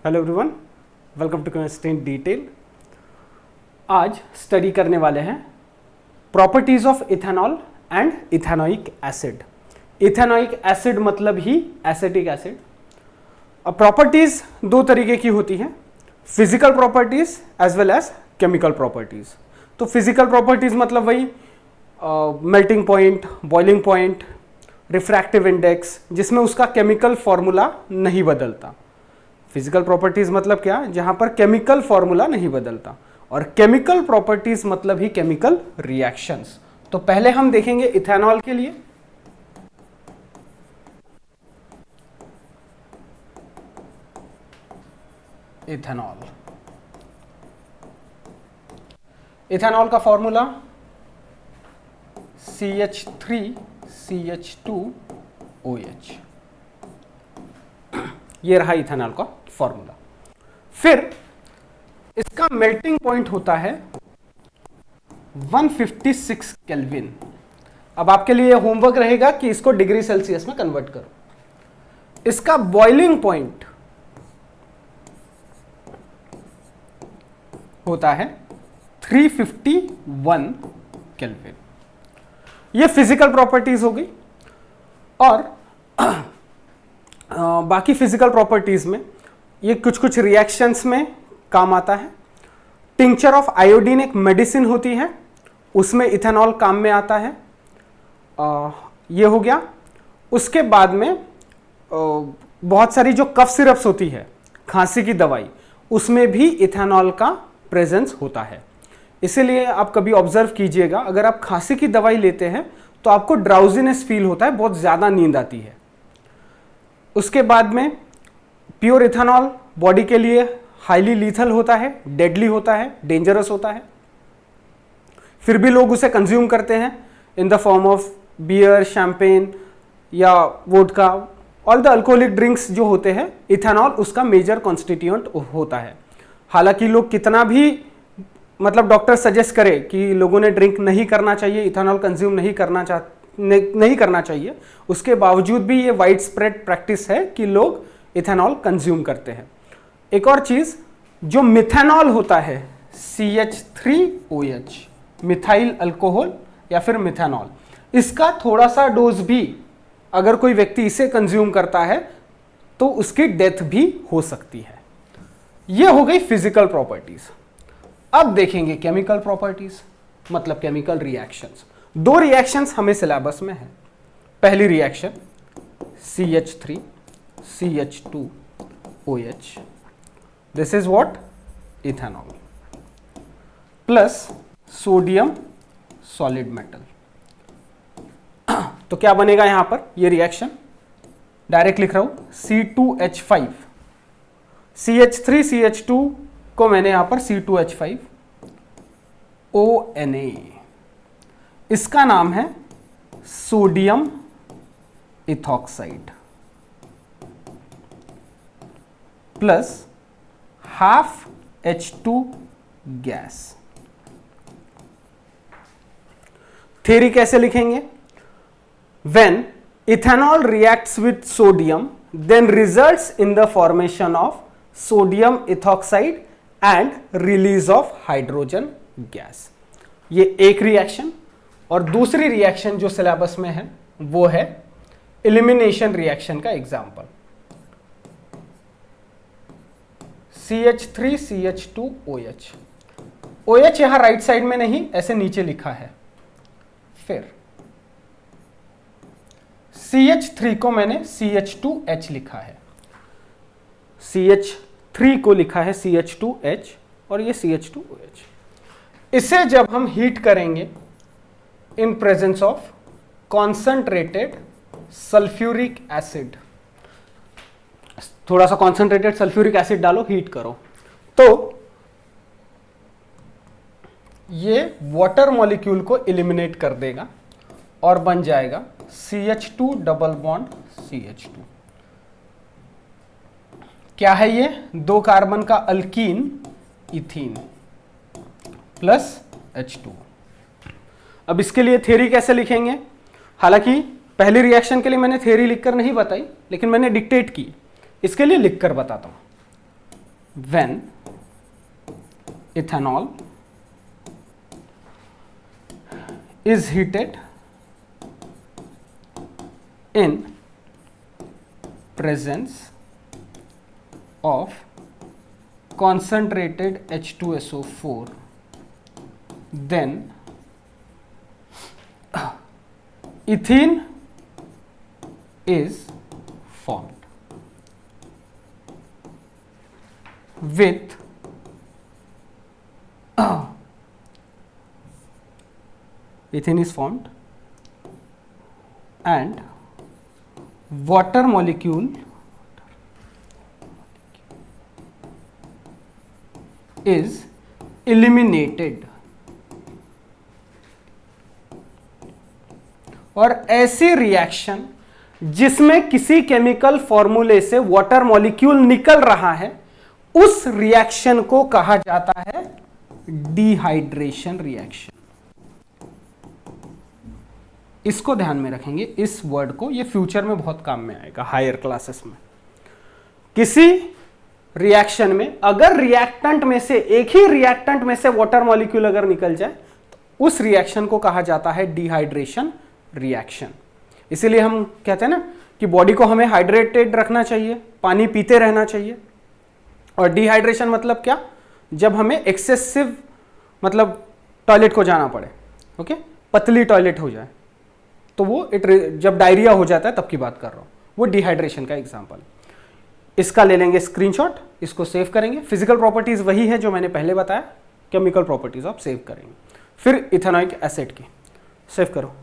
Hello everyone, welcome to chemistry in detail. आज study करने वाले हैं properties of ethanol and ethanoic acid. Ethanoic acid मतलब ही एसिटिक एसिड। अब प्रॉपर्टीज दो तरीके की होती हैं, physical properties as well as chemical properties. तो फिजिकल प्रॉपर्टीज मतलब वही melting point, boiling point, refractive index, जिसमें उसका केमिकल फॉर्मूला नहीं बदलता। फिजिकल प्रॉपर्टीज मतलब क्या, जहां पर केमिकल फॉर्मूला नहीं बदलता। और केमिकल प्रॉपर्टीज मतलब ही केमिकल रिएक्शंस। तो पहले हम देखेंगे इथेनॉल के लिए। इथेनॉल, इथेनॉल का फॉर्मूला CH3CH2OH। ये रहा इथेनॉल का फॉर्मूला। फिर इसका मेल्टिंग पॉइंट होता है 156 केल्विन। अब आपके लिए होमवर्क रहेगा कि इसको डिग्री सेल्सियस में कन्वर्ट करो। इसका बॉइलिंग पॉइंट होता है 351 केल्विन। ये फिजिकल प्रॉपर्टीज हो गई। और बाकी फिजिकल प्रॉपर्टीज में ये कुछ कुछ रिएक्शंस में काम आता है। टिंचर ऑफ आयोडीन एक मेडिसिन होती है, उसमें इथेनॉल काम में आता है। ये हो गया। उसके बाद में बहुत सारी जो कफ सिरप्स होती है, खांसी की दवाई, उसमें भी इथेनॉल का प्रेजेंस होता है। इसीलिए आप कभी ऑब्जर्व कीजिएगा, अगर आप खांसी की दवाई लेते हैं तो आपको ड्राउजीनेस फील होता है, बहुत ज़्यादा नींद आती है। उसके बाद में प्योर इथेनॉल बॉडी के लिए हाईली लीथल होता है, डेडली होता है, डेंजरस होता है। फिर भी लोग उसे कंज्यूम करते हैं in the form of beer, champagne या vodka. All the alcoholic drinks जो होते हैं, इथेनॉल उसका मेजर कॉन्स्टिट्यूएंट होता है। हालांकि लोग कितना भी मतलब डॉक्टर सजेस्ट करे कि लोगों ने ड्रिंक नहीं करना चाहिए, इथेनॉल कंज्यूम नहीं करना चाहिए, उसके बावजूद भी ये वाइड स्प्रेड प्रैक्टिस है कि लोग इथेनॉल कंज्यूम करते हैं। एक और चीज, जो मिथेनॉल होता है CH3OH, मिथाइल अल्कोहल या फिर मिथेनॉल, इसका थोड़ा सा डोज भी अगर कोई व्यक्ति इसे कंज्यूम करता है तो उसकी डेथ भी हो सकती है। यह हो गई फिजिकल प्रॉपर्टीज। अब देखेंगे केमिकल प्रॉपर्टीज, मतलब केमिकल रिएक्शंस। दो रिएक्शंस हमें सिलेबस में है। पहली reaction CH3CH2OH, this is what, ethanol plus sodium solid metal. तो क्या बनेगा यहां पर, ये रिएक्शन डायरेक्ट लिख रहा हूं, C2H5। CH3CH2 को मैंने यहां पर C2H5 ONA। इसका नाम है sodium ethoxide plus half H2 gas. Theory कैसे लिखेंगे, when ethanol reacts with sodium then results in the formation of sodium ethoxide and release of hydrogen gas. ये एक रिएक्शन। और दूसरी रिएक्शन जो सिलेबस में है वो है एलिमिनेशन रिएक्शन का एग्जांपल, CH3CH2OH। OH यहां राइट साइड में नहीं, ऐसे नीचे लिखा है। फिर CH3 को मैंने CH2H लिखा है, CH3 को लिखा है CH2H और ये CH2OH। इसे जब हम हीट करेंगे in presence of concentrated sulphuric acid, थोड़ा सा कॉन्सेंट्रेटेड सल्फ्यूरिक एसिड डालो, हीट करो, तो ये वाटर मॉलिक्यूल को एलिमिनेट कर देगा और बन जाएगा CH2 डबल बॉन्ड CH2। क्या है ये, 2 कार्बन का अल्कीन इथीन प्लस H2। अब इसके लिए थ्योरी कैसे लिखेंगे, हालांकि पहली रिएक्शन के लिए मैंने थ्योरी लिखकर नहीं बताई, लेकिन मैंने डिक्टेट की, इसके लिए लिखकर बताता हूं। when ethanol is heated in presence of concentrated H2SO4, then ethene is formed with ethane is formed and water molecule is eliminated। और ऐसी रिएक्शन जिसमें किसी केमिकल फॉर्मूले से वाटर मॉलिक्यूल निकल रहा है, उस रिएक्शन को कहा जाता है डिहाइड्रेशन रिएक्शन। इसको ध्यान में रखेंगे, इस वर्ड को, ये फ्यूचर में बहुत काम में आएगा हायर क्लासेस में। किसी रिएक्शन में अगर रिएक्टेंट में से, एक ही रिएक्टेंट में से वाटर मॉलिक्यूल अगर निकल जाए तो उस रिएक्शन को कहा जाता है डिहाइड्रेशन रिएक्शन। इसीलिए हम कहते हैं ना कि बॉडी को हमें हाइड्रेटेड रखना चाहिए, पानी पीते रहना चाहिए। और डिहाइड्रेशन मतलब क्या? जब हमें एक्सेसिव मतलब टॉयलेट को जाना पड़े, ओके, पतली टॉयलेट हो जाए तो वो जब डायरिया हो जाता है तब की बात कर रहा हूं, वो डिहाइड्रेशन का एग्जांपल। इसका ले लेंगे स्क्रीनशॉट, इसको सेव करेंगे। फिजिकल प्रॉपर्टीज वही है जो मैंने पहले बताया, केमिकल प्रॉपर्टीज आप सेव करेंगे। फिर इथेनॉइक एसिड की सेव करो।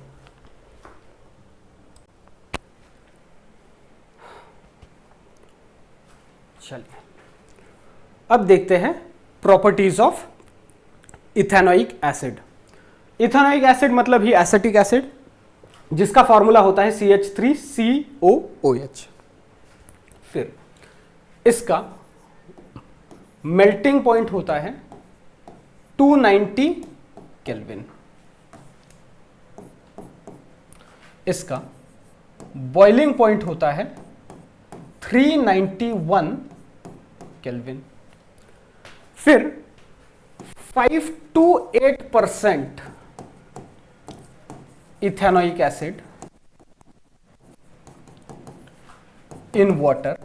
चलिए अब देखते हैं properties of ethanoic acid. Ethanoic acid मतलब ही एसिटिक एसिड, जिसका फॉर्मूला होता है CH3COOH। फिर इसका मेल्टिंग पॉइंट होता है 290 केल्विन। इसका बॉइलिंग पॉइंट होता है 391 केल्विन। फिर 5 to 8% ethanoic acid in water,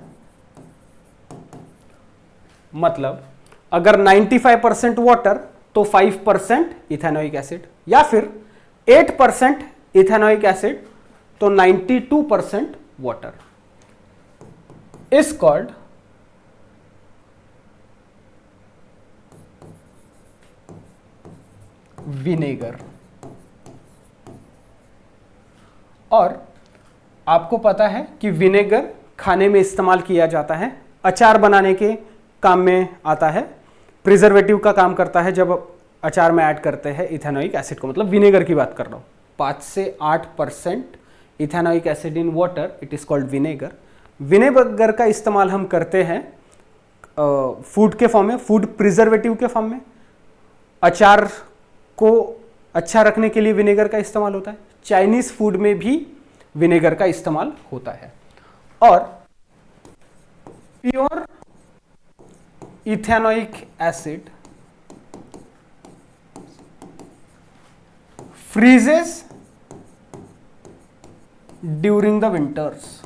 मतलब अगर 95% वाटर तो 5% इथेनॉइक एसिड, या फिर 8% इथेनॉइक एसिड तो 92% वाटर, इज कॉल्ड विनेगर। और आपको पता है कि विनेगर खाने में इस्तेमाल किया जाता है, अचार बनाने के काम में आता है, प्रिजर्वेटिव का काम करता है जब अचार में ऐड करते हैं इथेनॉइक एसिड को, मतलब विनेगर की बात कर रहा हूं। 5 से 8% ethanoic acid in water, it is called vinegar. Vinegar का इस्तेमाल हम करते हैं फूड के फॉर्म में, फूड प्रिजर्वेटिव के फॉर्म में। अचार को अच्छा रखने के लिए विनेगर का इस्तेमाल होता है। चाइनीज फूड में भी विनेगर का इस्तेमाल होता है। और pure ethanoic acid freezes during the winters.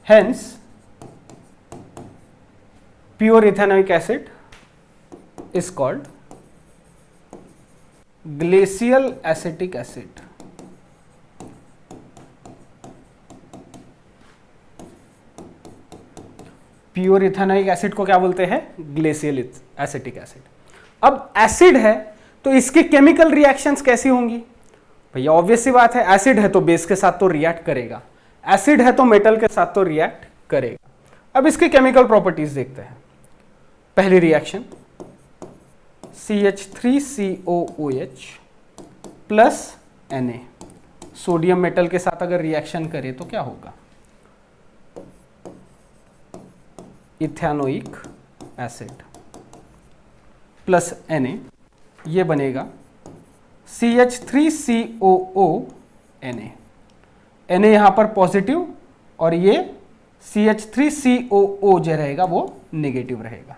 Hence, pure ethanoic acid is called glacial acetic acid. Pure ethanoic acid को क्या बोलते हैं? Glacial acetic acid. अब एसिड है तो इसकी केमिकल रिएक्शंस कैसी होंगी? भैया ऑब्वियस सी बात है, एसिड है तो बेस के साथ तो रिएक्ट करेगा, एसिड है तो मेटल के साथ तो रिएक्ट करेगा। अब इसकी केमिकल प्रॉपर्टीज देखते हैं। पहली reaction CH3COOH plus Na, sodium metal के साथ अगर रिएक्शन करे तो क्या होगा? इथेनोइक एसिड प्लस Na, ये बनेगा CH3COO Na। Na यहां पर पॉजिटिव और ये CH3COO जो रहेगा वो नेगेटिव रहेगा।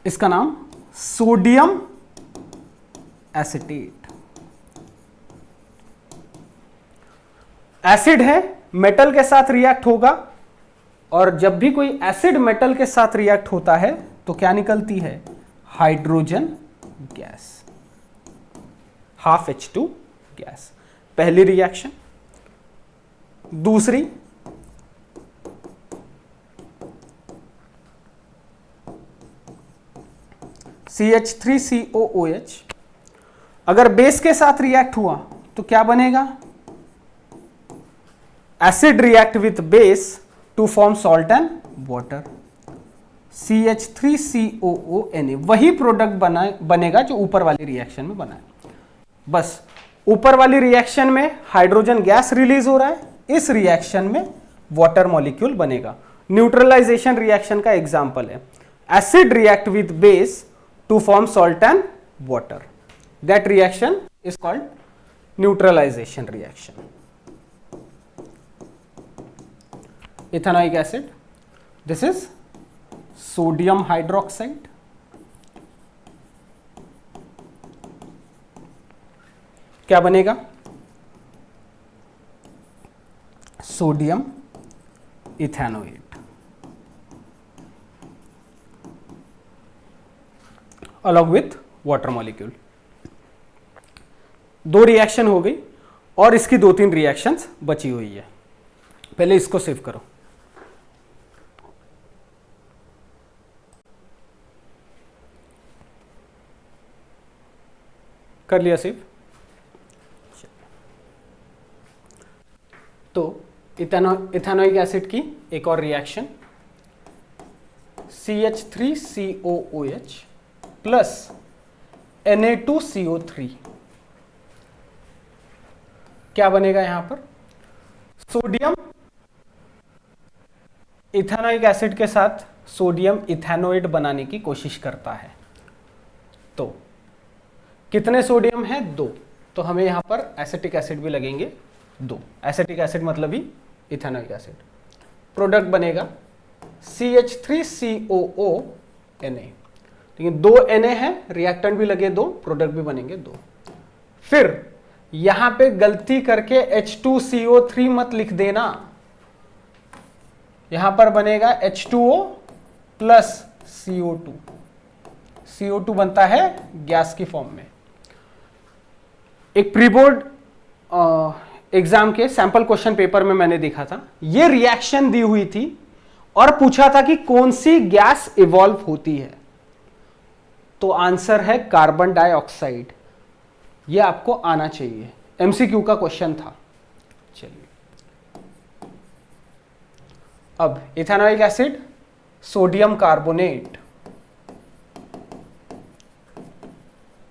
इसका नाम सोडियम एसीटेट। एसिड है, मेटल के साथ रिएक्ट होगा, और जब भी कोई एसिड मेटल के साथ रिएक्ट होता है तो क्या निकलती है? Hydrogen gas, ½ H2 gas. पहली रिएक्शन। दूसरी, CH3COOH अगर बेस के साथ रिएक्ट हुआ तो क्या बनेगा? Acid react with base to form salt and water, CH3COONA। वही प्रोडक्ट बनेगा जो ऊपर वाली रिएक्शन में बना है। बस ऊपर वाली रिएक्शन में हाइड्रोजन गैस रिलीज हो रहा है, इस रिएक्शन में वाटर मॉलिक्यूल बनेगा। न्यूट्रलाइजेशन रिएक्शन का एग्जांपल है, acid react with base to form salt and water, that reaction is called neutralisation reaction. Ethanoic acid, this is sodium hydroxide, क्या बनेगा? Sodium ethanoate. Along with water molecule. दो reaction हो गई और इसकी 2-3 reactions बची हुई है। पहले इसको सेव करो। कर लिया सेव। तो इथेनोइक एसिड की एक और रिएक्शन, CH3COOH प्लस Na2CO3, क्या बनेगा यहां पर? सोडियम इथेनोइक एसिड के साथ सोडियम इथेनोएट बनाने की कोशिश करता है। तो कितने सोडियम है? 2। तो हमें यहां पर एसिटिक एसिड भी लगेंगे 2। एसिटिक एसिड मतलब ही इथेनोइक एसिड। प्रोडक्ट बनेगा CH3COONA। लेकिन 2 Na है, रिएक्टेंट भी लगे 2, प्रोडक्ट भी बनेंगे 2। फिर यहां पे गलती करके H2CO3 मत लिख देना, यहां पर बनेगा H2O प्लस CO2। CO2 बनता है गैस की फॉर्म में। एक प्री बोर्ड एग्जाम के सैंपल क्वेश्चन पेपर में मैंने देखा था, ये रिएक्शन दी हुई थी और पूछा था कि कौन सी गैस इवॉल्व होती है। तो आंसर है कार्बन डाइऑक्साइड। ये आपको आना चाहिए, एमसीक्यू का क्वेश्चन था। चलिए, अब ethanoic acid, sodium carbonate,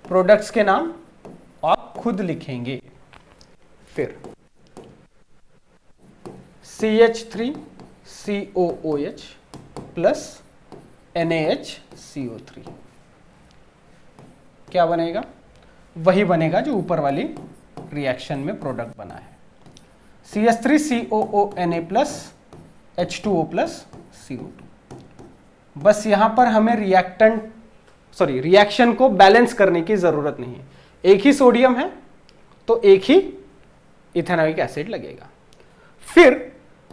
products के नाम आप खुद लिखेंगे। फिर CH3COOH प्लस NaHCO3, क्या बनेगा? वही बनेगा जो ऊपर वाली रिएक्शन में प्रोडक्ट बना है, CH3COONA plus H2O plus CO2। बस यहां पर हमें रिएक्शन को बैलेंस करने की जरूरत नहीं है। एक ही सोडियम है तो एक ही इथेनोइक एसिड लगेगा। फिर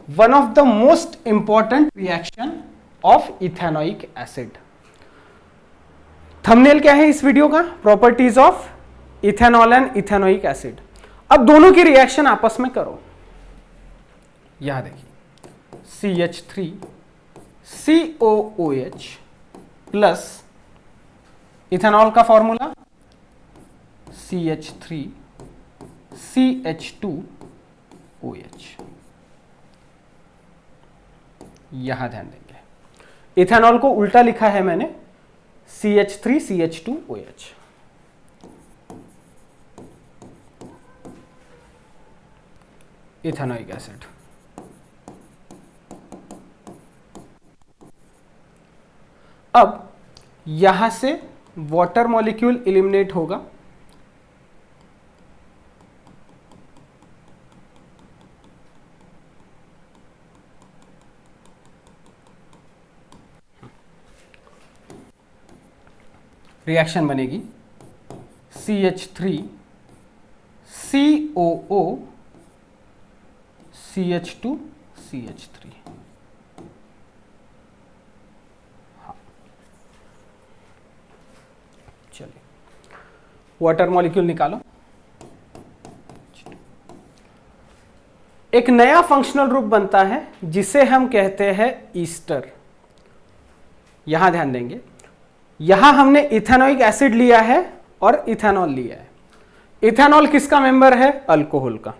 one of the most important reaction of ethanoic acid. Thumbnail क्या है इस वीडियो का? Properties of ethanol and ethanoic acid. अब दोनों की रिएक्शन आपस में करो। यहां देखिए, CH3COOH प्लस इथेनॉल का फॉर्मूला CH3CH2OH। यहां ध्यान देंगे, इथेनॉल को उल्टा लिखा है मैंने, CH3CH2OH। Ethanoic acid. अब यहां से वाटर मॉलिक्यूल एलिमिनेट होगा, रिएक्शन बनेगी CH3 COO CH2 CH3। हाँ, चलिए वाटर मॉलिक्यूल निकालो। एक नया फंक्शनल ग्रुप बनता है जिसे हम कहते हैं ईस्टर। यहां ध्यान देंगे, यहां हमने इथेनोइक एसिड लिया है और इथेनॉल लिया है। इथेनॉल किसका मेंबर है? अल्कोहल का।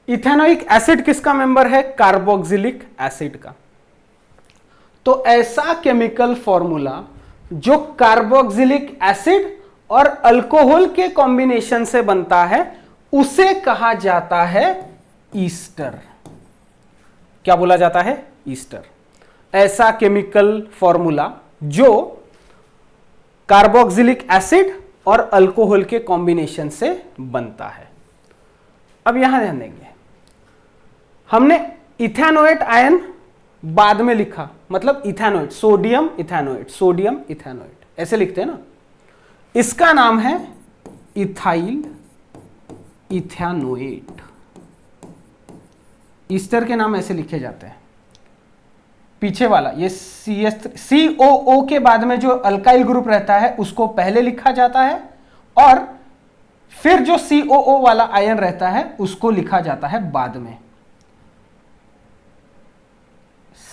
इथेनोइक एसिड किसका मेंबर है? कार्बोक्सिलिक एसिड का। तो ऐसा केमिकल फॉर्मूला जो कार्बोक्सिलिक एसिड और अल्कोहल के कॉम्बिनेशन से बनता है उसे कहा जाता है ईस्टर। क्या बोला जाता है? ईस्टर। ऐसा केमिकल फॉर्मूला जो कार्बोक्सिलिक एसिड और अल्कोहल के कॉम्बिनेशन से बनता है। अब यहां ध्यान देंगे, हमने इथेनोएट आयन बाद में लिखा, मतलब ethanoate, sodium ethanoate, sodium ethanoate ऐसे लिखते हैं ना। इसका नाम है इथाइल इथेनोएट। ईस्टर के नाम ऐसे लिखे जाते हैं। पीछे वाला ये COO के बाद में जो अल्काइल ग्रुप रहता है उसको पहले लिखा जाता है और फिर जो COO वाला आयन रहता है उसको लिखा जाता है बाद में।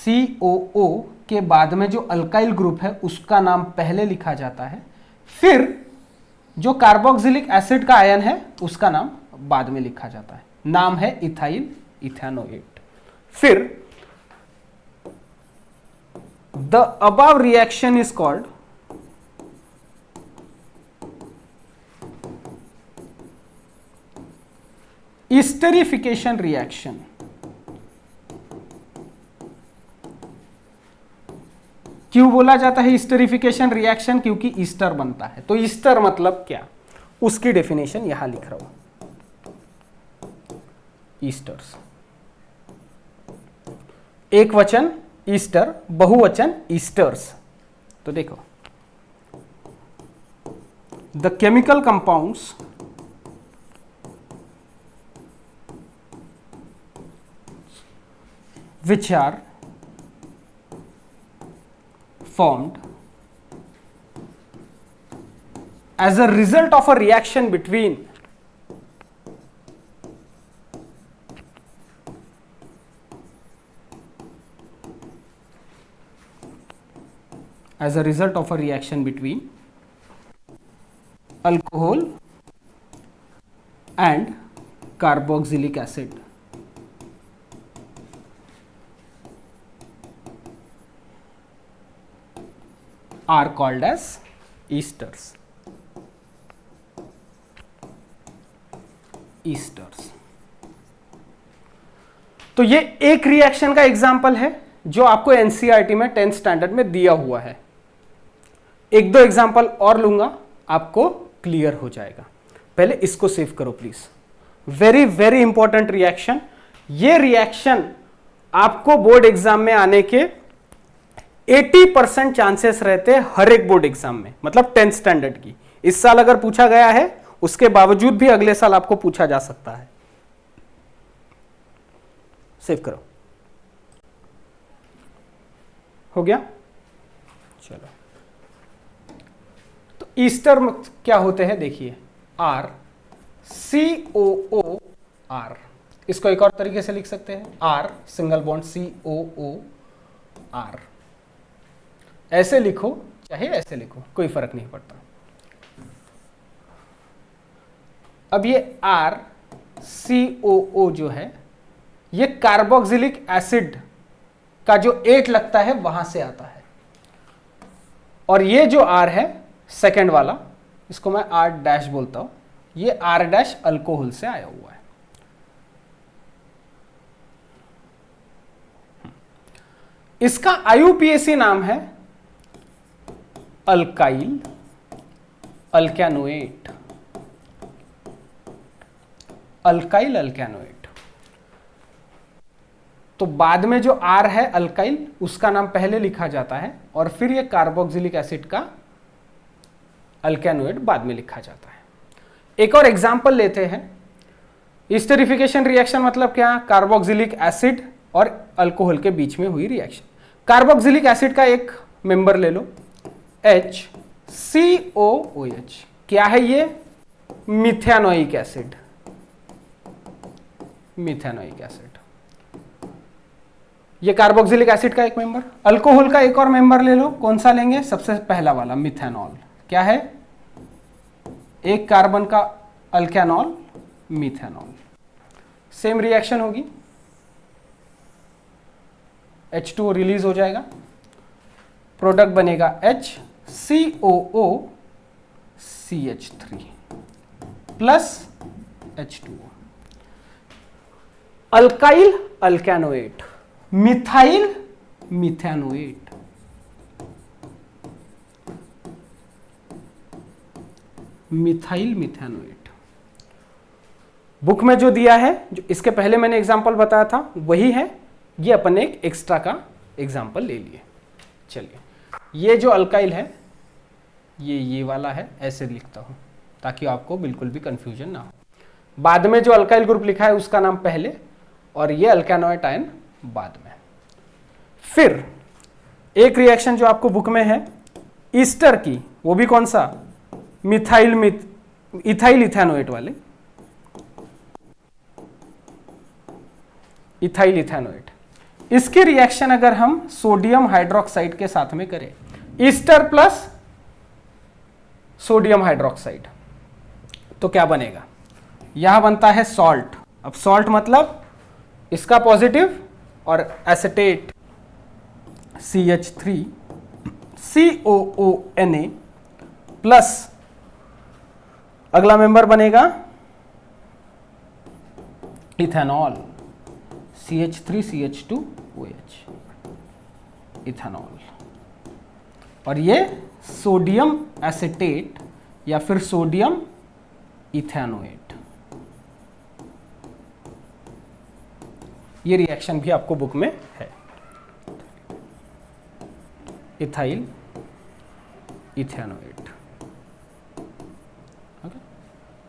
COO के बाद में जो अल्काइल ग्रुप है उसका नाम पहले लिखा जाता है, फिर जो कार्बोक्सिलिक एसिड का आयन है उसका नाम बाद में लिखा जाता है। नाम है इथाइल इथेनोएट। फिर the above reaction is called esterification reaction। क्यों बोला जाता है ईस्टरिफिकेशन रिएक्शन? क्योंकि ईस्टर बनता है। तो ईस्टर मतलब क्या, उसकी डेफिनेशन यहां लिख रहा हूं। ईस्टर्स, एक वचन ईस्टर, बहुवचन ईस्टर्स। तो देखो, the chemical compounds which are formed as a result of a reaction between alcohol and carboxylic acid are called as esters। तो ये एक रिएक्शन का एग्जांपल है जो आपको एनसीईआरटी में 10th स्टैंडर्ड में दिया हुआ है। एक दो एग्जांपल और लूंगा, आपको क्लियर हो जाएगा। पहले इसको सेव करो please. Very very important reaction. ये रिएक्शन आपको बोर्ड एग्जाम में आने के 80% चांसेस रहते हैं हर एक बोर्ड एग्जाम में, मतलब 10th स्टैंडर्ड की। इस साल अगर पूछा गया है उसके बावजूद भी अगले साल आपको पूछा जा सकता है। सेव करो। हो गया? चलो, तो ईस्टर क्या होते हैं देखिए, R COO R। इसको एक और तरीके से लिख सकते हैं, R single bond COO R। ऐसे लिखो चाहे ऐसे लिखो, कोई फर्क नहीं पड़ता। अब ये R COO जो है ये कार्बोक्सिलिक एसिड का जो 8 लगता है वहां से आता है, और ये जो R है सेकंड वाला, इसको मैं R डैश बोलता हूं, ये R डैश अल्कोहल से आया हुआ है। इसका IUPAC नाम है अल्काइल अल्कैनोएट। अल्काइल अल्कैनोएट। तो बाद में जो R है अल्काइल, उसका नाम पहले लिखा जाता है और फिर ये कार्बोक्सिलिक एसिड का अल्केनोइड बाद में लिखा जाता है। एक और एग्जाम्पल लेते हैं। एस्टरिफिकेशन रिएक्शन मतलब क्या? कार्बोक्सिलिक एसिड और अल्कोहल के बीच में हुई रिएक्शन। कार्बोक्सिलिक एसिड का एक मेंबर ले लो, HCOOH। क्या है ये? Methanoic acid. मिथेनोइक एसिड ये कार्बोक्सिलिक एसिड का एक मेंबर। अल्कोहल का एक और मेंबर ले लो, कौन सा लेंगे? सबसे पहला वाला, मिथेनॉल। क्या है? एक कार्बन का अल्केनॉल, मिथेनॉल। सेम रिएक्शन होगी, H2O रिलीज हो जाएगा, प्रोडक्ट बनेगा HCOOCH3 plus H2O। Alkyl alkanoate, methyl methanoate. Methyl methanoate book में जो दिया है, जो इसके पहले मैंने एग्जांपल बताया था वही है, ये अपन एक एक्स्ट्रा का एग्जांपल ले लिए। चलिए, ये जो अल्काइल है ये वाला है, ऐसे लिखता हूं ताकि आपको बिल्कुल भी कंफ्यूजन ना हो। बाद में जो अल्काइल ग्रुप लिखा है उसका नाम पहले और ये अल्केनोइक आयन बाद में। फिर एक रिएक्शन जो आपको बुक में है ईस्टर की, वो भी कौन सा? इथाइल इथेनोएट वाले, इथाइल इथेनोएट। इसकी रिएक्शन अगर हम सोडियम हाइड्रोक्साइड के साथ में करें, ईस्टर प्लस सोडियम हाइड्रोक्साइड, तो क्या बनेगा? यहां बनता है सॉल्ट। अब सॉल्ट मतलब इसका पॉजिटिव और एसिटेट CH3 COONA प्लस अगला मेंबर बनेगा इथेनॉल CH3 CH2OH, इथेनॉल। और ये सोडियम एसिटेट या फिर सोडियम इथेनोएट। ये रिएक्शन भी आपको बुक में है, इथाइल इथेनोएट। ओके,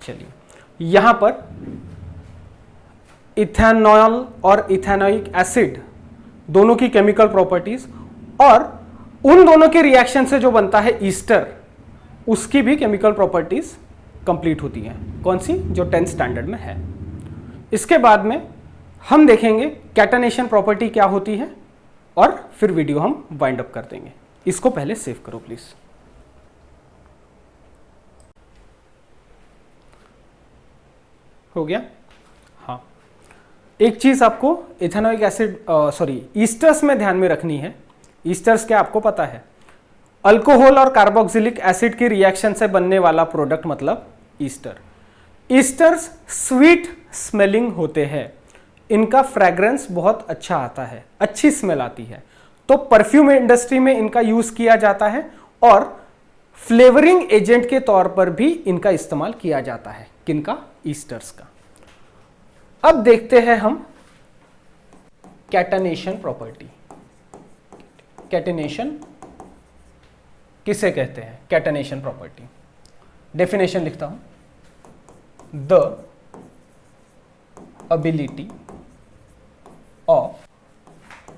चलिए यहां पर इथेनॉल और इथेनोइक एसिड दोनों की केमिकल प्रॉपर्टीज और उन दोनों के रिएक्शन से जो बनता है ईस्टर, उसकी भी केमिकल प्रॉपर्टीज कंप्लीट होती हैं। कौन सी? जो 10th स्टैंडर्ड में है। इसके बाद में हम देखेंगे कैटनेशन प्रॉपर्टी क्या होती है और फिर वीडियो हम वाइंड अप कर देंगे। इसको पहले सेव करो प्लीज। हो गया? हाँ, एक चीज आपको इथेनोइक एसिड ईस्टर्स में ध्यान में रखनी है। ईस्टर्स क्या आपको पता है? अल्कोहल और कार्बोक्सिलिक एसिड की रिएक्शन से बनने वाला प्रोडक्ट मतलब ईस्टर। ईस्टर्स स्वीट स्मेलिंग होते हैं, इनका फ्रेग्रेंस बहुत अच्छा आता है, अच्छी स्मेल आती है, तो परफ्यूम इंडस्ट्री में इनका यूज किया जाता है और फ्लेवरिंग एजेंट के तौर पर भी इनका इस्तेमाल किया जाता है। किनका? ईस्टर्स का। अब देखते हैं हम कैटनेशन प्रॉपर्टी। कैटनेशन किसे कहते हैं? कैटनेशन प्रॉपर्टी डेफिनेशन लिखता हूं, the ability of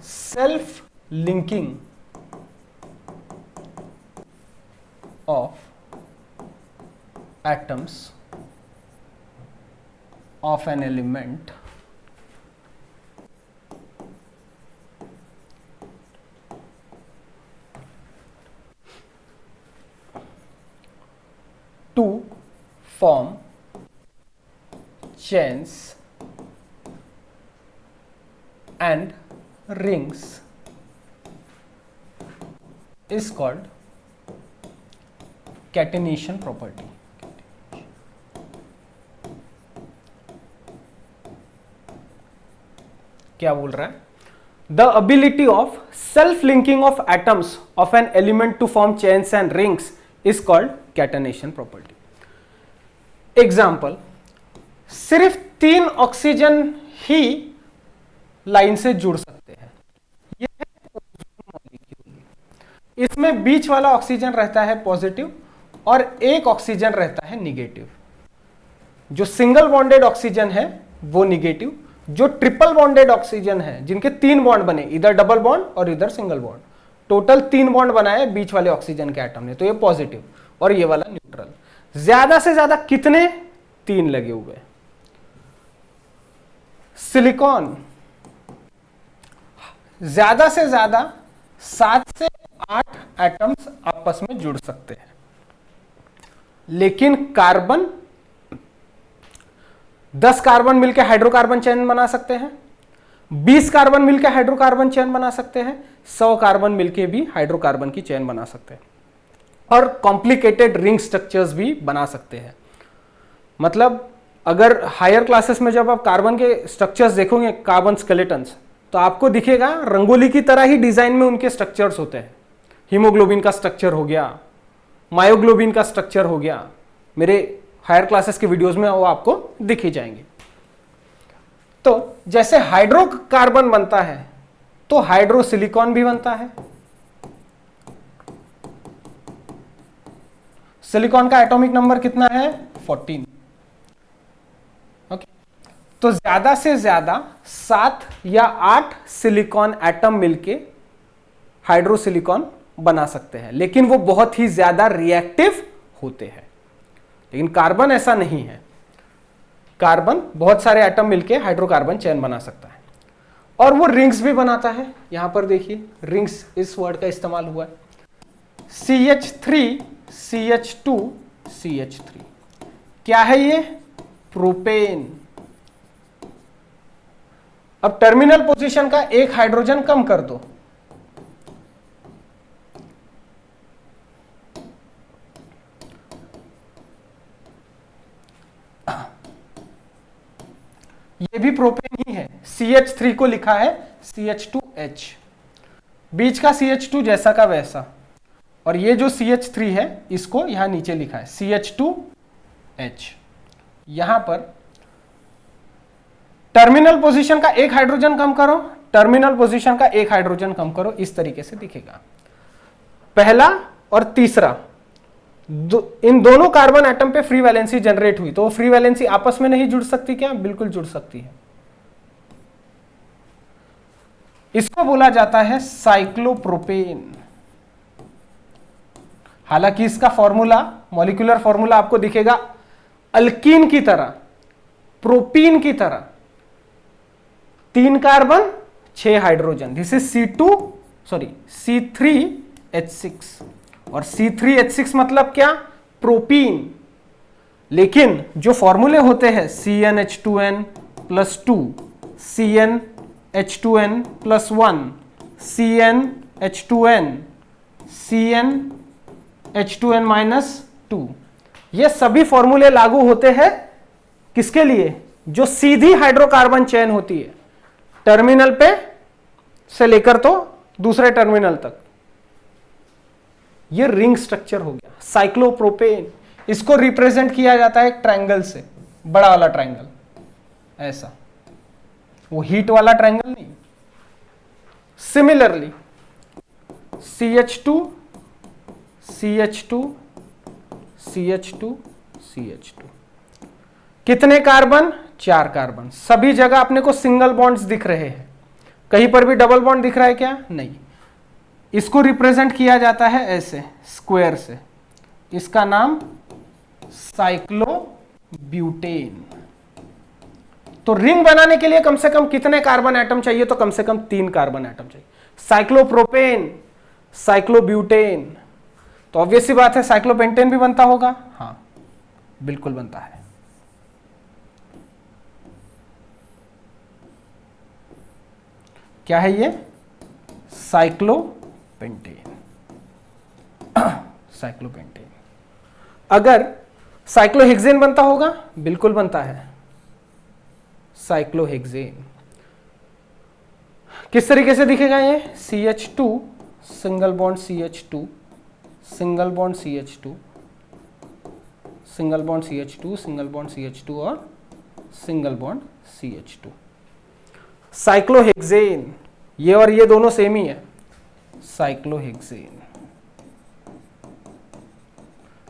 self linking of atoms of an element to form chains and rings is called catenation property. क्या बोल रहा है? The ability of self-linking of atoms of an element to form chains and rings is called catenation property. Example, सिर्फ 3 oxygen ही line से जुड़ सकते हैं। ये है ओजोन मॉलिक्यूल। इसमें बीच वाला ऑक्सीजन रहता है पॉजिटिव और एक ऑक्सीजन रहता है निगेटिव। जो सिंगल बॉन्डेड ऑक्सीजन है वो निगेटिव, जो ट्रिपल बॉन्डेड ऑक्सीजन है जिनके 3 बॉन्ड बने, इधर डबल बॉन्ड और इधर सिंगल बॉन्ड, टोटल 3 बॉन्ड बनाए बीच वाले ऑक्सीजन के एटम ने, तो ये पॉजिटिव और ये वाला न्यूट्रल। ज्यादा से ज्यादा कितने? 3 लगे हुए। सिलिकॉन ज्यादा से ज्यादा 7 से 8 एटम्स आपस में जुड़ सकते हैं, लेकिन कार्बन 10 कार्बन मिलकर हाइड्रोकार्बन चेन बना सकते हैं, 20 कार्बन मिलकर हाइड्रोकार्बन चेन बना सकते हैं, 100 कार्बन मिलकर भी हाइड्रोकार्बन की चेन बना सकते हैं, और कॉम्प्लिकेटेड रिंग स्ट्रक्चर्स भी बना सकते हैं। मतलब अगर हायर क्लासेस में जब आप कार्बन के स्ट्रक्चर्स देखोगे, कार्बन स्केलेटन्स, तो आपको दिखेगा रंगोली की तरह ही डिजाइन में उनके स्ट्रक्चर्स होते हैं। हीमोग्लोबिन का स्ट्रक्चर हो गया, मायोग्लोबिन का स्ट्रक्चर हो गया, मेरे हायर क्लासेस के वीडियोस में वो आपको दिख ही जाएंगे। तो जैसे हाइड्रोकार्बन बनता है तो हाइड्रोसिलिकॉन भी बनता है। सिलिकॉन का एटॉमिक नंबर कितना है? 14। ओके, तो ज्यादा से ज्यादा 7 या 8 सिलिकॉन एटम मिलके हाइड्रोसिलिकॉन बना सकते हैं, लेकिन वो बहुत ही ज्यादा रिएक्टिव होते हैं। लेकिन कार्बन ऐसा नहीं है। कार्बन बहुत सारे एटम मिलके हाइड्रोकार्बन चेन बना सकता है, और वो रिंग्स भी बनाता है। यहां पर देखिए, रिंग्स इस वर्ड का इस्तेमाल हुआ है। CH3 CH2 CH3 क्या है ये? प्रोपेन। अब टर्मिनल पोजीशन का एक हाइड्रोजन कम कर दो, ये भी प्रोपेन ही है। CH3 को लिखा है CH2H, बीच का CH2 जैसा का वैसा, और ये जो CH3 है इसको यहां नीचे लिखा है CH2H। यहां पर टर्मिनल पोजीशन का एक हाइड्रोजन कम करो, टर्मिनल पोजीशन का एक हाइड्रोजन कम करो, इस तरीके से दिखेगा। पहला और तीसरा इन दोनों कार्बन एटम पे फ्री वैलेंसी जनरेट हुई, तो फ्री वैलेंसी आपस में नहीं जुड़ सकती क्या? बिल्कुल जुड़ सकती है। इसको बोला जाता है साइक्लोप्रोपेन। हालांकि इसका फॉर्मूला, मॉलिक्यूलर फॉर्मूला आपको दिखेगा अल्कीन की तरह, प्रोपीन की तरह, 3 carbon 6 hydrogen, this is C3H6, और C3H6 मतलब क्या? प्रोपीन। लेकिन जो फॉर्मूले होते हैं CnH2n+2, CnH2n+1, CnH2n, CnH2n-2, ये सभी फॉर्मूले लागू होते हैं किसके लिए? जो सीधी हाइड्रोकार्बन चेन होती है टर्मिनल पे से लेकर तो दूसरे टर्मिनल तक, ये रिंग स्ट्रक्चर हो गया साइक्लोप्रोपेन। इसको रिप्रेजेंट किया जाता है एक ट्रायंगल से, बड़ा वाला ट्रायंगल, ऐसा, वो हीट वाला ट्रायंगल नहीं। Similarly CH2 CH2 CH2 CH2, कितने कार्बन? 4 कार्बन। सभी जगह अपने को सिंगल बॉन्ड्स दिख रहे हैं, कहीं पर भी डबल बॉन्ड दिख रहा है क्या? नहीं। इसको रिप्रेजेंट किया जाता है ऐसे स्क्वायर से, इसका नाम साइक्लोब्यूटेन। तो रिंग बनाने के लिए कम से कम कितने कार्बन एटम चाहिए? तो कम से कम 3 कार्बन एटम चाहिए। साइक्लोप्रोपेन, साइक्लोब्यूटेन, तो ऑब्वियस सी बात है साइक्लोपेंटेन भी बनता होगा। हाँ, बिल्कुल बनता है। क्या है ये? साइक्लोपेंटेन। साइक्लोपेंटेन। अगर साइक्लोहेक्सेन बनता होगा? बिल्कुल बनता है, साइक्लोहेक्सेन। किस तरीके से दिखेगा ये? CH2 single bond CH2, single bond CH2, single bond CH2, single bond CH2 और सिंगल बॉन्ड CH2। साइक्लोहेक्सेन, ये और ये दोनों सेम ही है, साइक्लोहेक्सेन।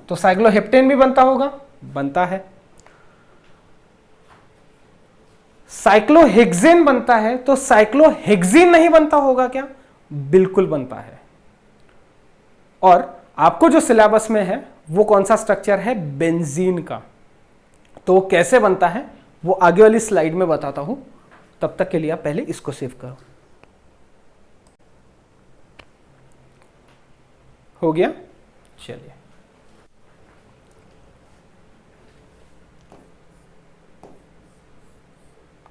तो साइक्लोहेप्टेन भी बनता होगा, बनता है। साइक्लोहेक्सेन बनता है, तो साइक्लोहेक्सीन नहीं बनता होगा क्या? बिल्कुल बनता है। और आपको जो सिलेबस में है वो कौन सा स्ट्रक्चर है? बेंजीन का। तो कैसे बनता है वो आगे वाली स्लाइड में बताता हूं, तब तक के लिए आप पहले इसको सेव करो। हो गया? चलिए,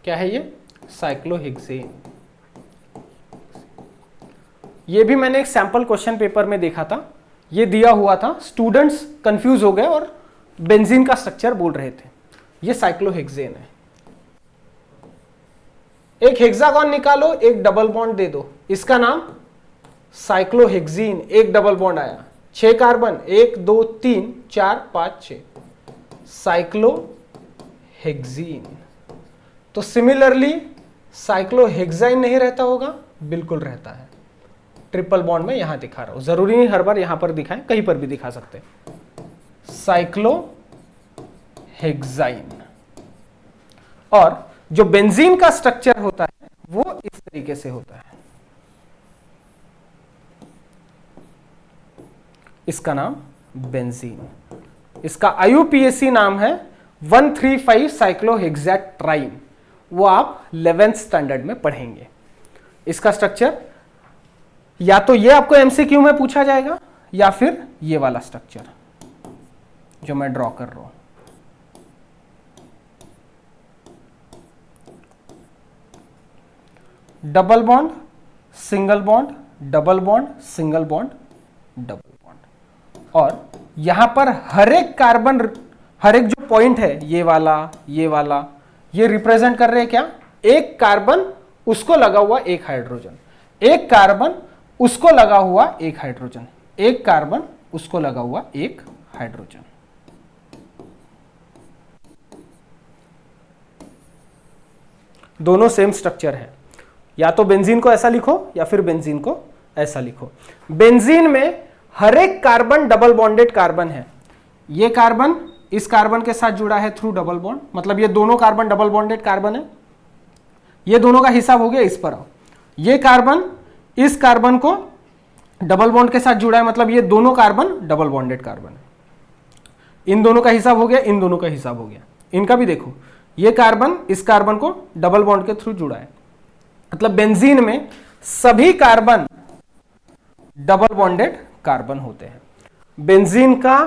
क्या है ये? साइक्लोहेक्सेन। ये भी मैंने एक सैंपल क्वेश्चन पेपर में देखा था, ये दिया हुआ था, स्टूडेंट्स कंफ्यूज हो गए और बेंजीन का स्ट्रक्चर बोल रहे थे। ये साइक्लोहेक्सेन है। एक हेक्सागोन निकालो, एक डबल बॉन्ड दे दो, इसका नाम साइक्लोहेक्सीन। एक डबल बॉन्ड आया, 6 कार्बन, 1 2 3 4 5 6, साइक्लोहेक्सीन। तो सिमिलरली साइक्लोहेक्साइन नहीं रहता होगा? बिल्कुल रहता है। ट्रिपल बॉन्ड में यहां दिखा रहा हूं, जरूरी नहीं हर बार यहां पर दिखाएं, कहीं पर भी दिखा सकते हैं। साइक्लोहेक्साइन। और जो बेंजीन का स्ट्रक्चर होता है वो इस तरीके से होता है। इसका नाम बेंजीन, इसका IUPAC नाम है 135 साइक्लोहेक्सेट्राइन। वो आप 11th स्टैंडर्ड में पढ़ेंगे। इसका स्ट्रक्चर या तो ये आपको MCQ में पूछा जाएगा या फिर ये वाला स्ट्रक्चर जो मैं ड्रॉ कर रहा हूं। Double bond, single bond, double bond, single bond, double bond. और यहां पर हर एक कार्बन, हर एक जो पॉइंट है, ये वाला, ये रिप्रेजेंट कर रहे हैं क्या? एक कार्बन, उसको लगा हुआ एक हाइड्रोजन, एक कार्बन, उसको लगा हुआ एक हाइड्रोजन, एक कार्बन, उसको लगा हुआ एक हाइड्रोजन। दोनों सेम स्ट्रक्चर है। या तो बेंजीन को ऐसा लिखो या फिर बेंजीन को ऐसा लिखो। बेंजीन में हर एक कार्बन डबल बॉन्डेड कार्बन है। ये कार्बन इस कार्बन के साथ जुड़ा है थ्रू डबल बॉन्ड, मतलब ये दोनों कार्बन डबल बॉन्डेड कार्बन है। ये दोनों का हिसाब हो गया, इस पर आओ। ये कार्बन इस कार्बन को डबल बॉन्ड के साथ जुड़ा है, मतलब ये दोनों कार्बन डबल बॉन्डेड कार्बन है। इन दोनों का हिसाब हो गया, इन दोनों का हिसाब हो गया। इनका भी देखो, ये कार्बन इस कार्बन को डबल बॉन्ड के थ्रू जुड़ा है, मतलब बेंजीन में सभी कार्बन डबल बॉन्डेड कार्बन होते हैं। बेंजीन का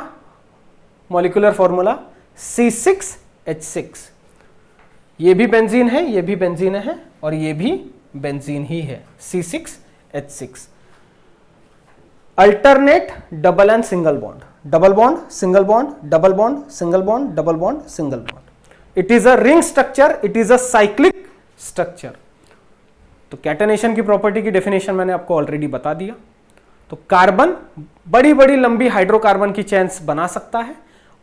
मॉलिक्यूलर फॉर्मूला C6H6। ये भी बेंजीन है, ये भी बेंजीन है, और ये भी बेंजीन ही है, C6H6। Alternate double and single bond, double bond, single bond, double bond, single bond, double bond, single bond. It is a ring structure, it is a cyclic structure. तो catenation की property की definition मैंने आपको already बता दिया। तो carbon बड़ी बड़ी लंबी हाइड्रोकार्बन की चेन्स बना सकता है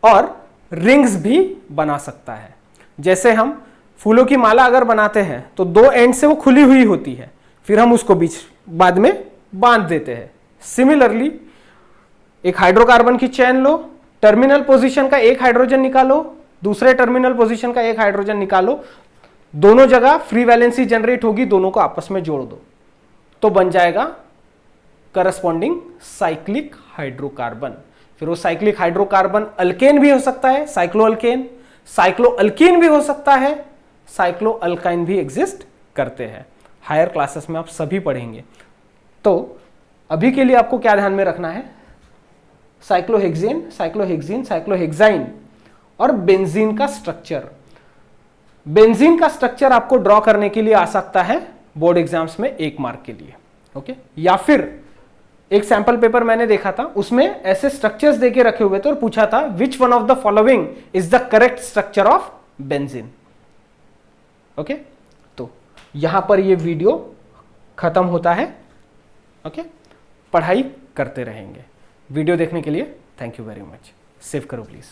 और रिंग्स भी बना सकता है। जैसे हम फूलों की माला अगर बनाते हैं तो दो एंड से वो खुली हुई होती है, फिर हम उसको बीच बाद में बांध देते हैं। सिमिलरली एक हाइड्रोकार्बन की चेन लो, टर्मिनल पोजीशन का एक हाइड्रोजन निकालो, दूसरे टर्मिनल पोजीशन का एक हाइड्रोजन निकालो, दोनों जगह फ्री वैलेंसी जनरेट होगी, दोनों को आपस में जोड़ दो तो बन जाएगा करस्पॉन्डिंग साइक्लिक हाइड्रोकार्बन। फिर वो साइक्लिक हाइड्रोकार्बन अल्केन भी हो सकता है, साइक्लोअल्केन, साइक्लोअल्कीन भी हो सकता है, साइक्लोअल्काइन भी एग्जिस्ट करते हैं। हायर क्लासेस में आप सभी पढ़ेंगे। तो अभी के लिए आपको क्या ध्यान में रखना है? साइक्लोहेक्सेन, साइक्लोहेक्सीन, साइक्लोहेक्साइन और बेंजीन का स्ट्रक्चर। बेंजीन का स्ट्रक्चर आपको ड्रॉ करने के लिए आ सकता है बोर्ड एग्जाम्स में 1 मार्क के लिए, ओके। या फिर एक सैंपल पेपर मैंने देखा था, उसमें ऐसे स्ट्रक्चर्स देके रखे हुए थे और पूछा था which one of the following is the correct structure of benzene, okay. तो यहां पर ये वीडियो खत्म होता है, ओके। पढ़ाई करते रहेंगे। वीडियो देखने के लिए thank you very much. Save करो प्लीज।